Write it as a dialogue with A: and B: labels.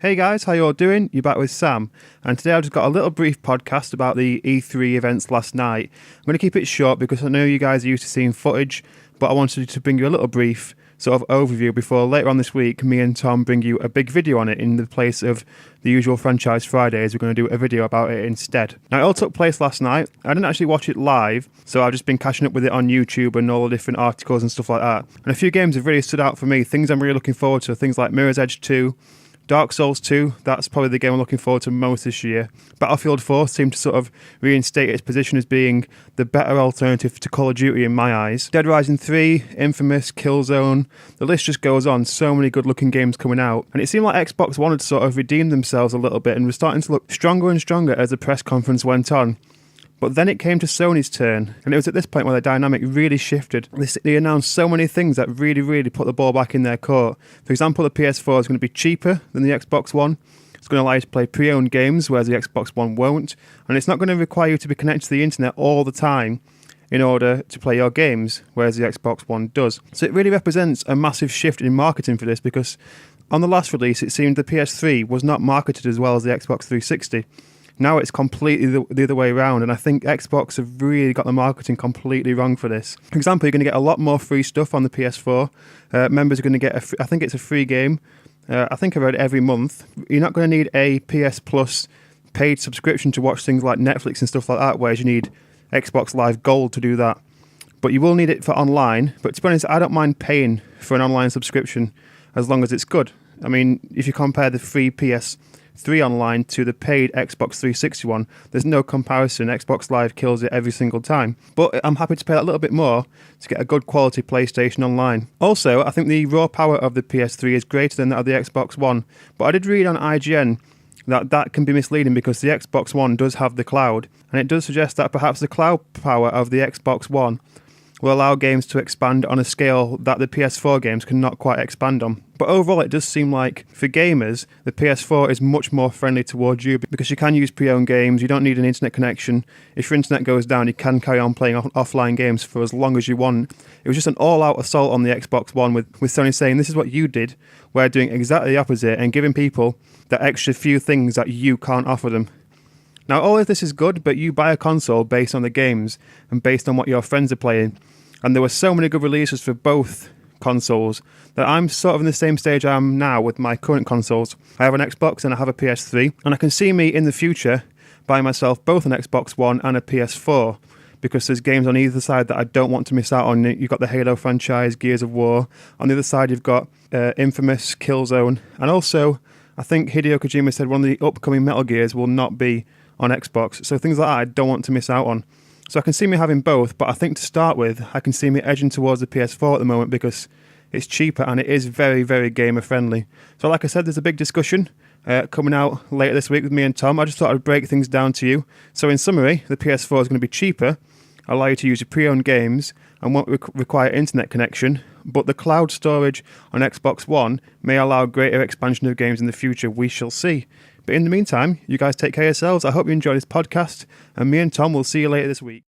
A: Hey guys, how you all doing? You're back with Sam, and today I've just got a little brief podcast about the E3 events last night. I'm going to keep it short because I know you guys are used to seeing footage, but I wanted to bring you a little brief sort of overview before later on this week me and Tom bring you a big video on it in the place of the usual Franchise Fridays. We're going to do a video about it instead. Now it all took place last night. I didn't actually watch it live, so I've just been catching up with it on YouTube and all the different articles and stuff like that. And a few games have really stood out for me, things I'm really looking forward to, things like Mirror's Edge 2, Dark Souls 2, that's probably the game I'm looking forward to most this year. Battlefield 4 seemed to sort of reinstate its position as being the better alternative to Call of Duty in my eyes. Dead Rising 3, Infamous, Killzone, the list just goes on. So many good looking games coming out. And it seemed like Xbox wanted to sort of redeem themselves a little bit and was starting to look stronger and stronger as the press conference went on. But then it came to Sony's turn, and it was at this point where the dynamic really shifted. They announced so many things that really put the ball back in their court. For example, the PS4 is going to be cheaper than the Xbox One. It's going to allow you to play pre-owned games, whereas the Xbox One won't. And it's not going to require you to be connected to the internet all the time in order to play your games, whereas the Xbox One does. So it really represents a massive shift in marketing for this, because on the last release, it seemed the PS3 was not marketed as well as the Xbox 360. Now it's completely the other way around, and I think Xbox have really got the marketing completely wrong for this. For example, you're going to get a lot more free stuff on the PS4. Members are going to get, I think it's a free game. I think about it every month. You're not going to need a PS Plus paid subscription to watch things like Netflix and stuff like that, whereas you need Xbox Live Gold to do that. But you will need it for online. But to be honest, I don't mind paying for an online subscription as long as it's good. I mean, if you compare the free PS3 online to the paid Xbox 360 one, there's no comparison. Xbox Live kills it every single time. But I'm happy to pay that little bit more to get a good quality PlayStation online. Also, I think the raw power of the PS3 is greater than that of the Xbox One. But I did read on IGN that can be misleading because the Xbox One does have the cloud, and it does suggest that perhaps the cloud power of the Xbox One will allow games to expand on a scale that the PS4 games cannot quite expand on. But overall, it does seem like, for gamers, the PS4 is much more friendly towards you because you can use pre-owned games, you don't need an internet connection. If your internet goes down, you can carry on playing offline games for as long as you want. It was just an all-out assault on the Xbox One with Sony saying, this is what you did, we're doing exactly the opposite, and giving people that extra few things that you can't offer them. Now, all of this is good, but you buy a console based on the games and based on what your friends are playing. And there were so many good releases for both consoles that I'm sort of in the same stage I am now with my current consoles. I have an Xbox and I have a PS3, and I can see me in the future buying myself both an Xbox One and a PS4 because there's games on either side that I don't want to miss out on. You've got the Halo franchise, Gears of War. On the other side, you've got Infamous, Killzone, and also I think Hideo Kojima said one of the upcoming Metal Gears will not be on Xbox. So things like that I don't want to miss out on. So I can see me having both, but I think to start with, I can see me edging towards the PS4 at the moment because it's cheaper and it is very gamer friendly. So like I said, there's a big discussion coming out later this week with me and Tom. I just thought I'd break things down to you. So in summary, the PS4 is going to be cheaper, allow you to use your pre-owned games and won't require internet connection, but the cloud storage on Xbox One may allow greater expansion of games in the future. We shall see. But in the meantime, you guys take care of yourselves. I hope you enjoy this podcast, and me and Tom will see you later this week.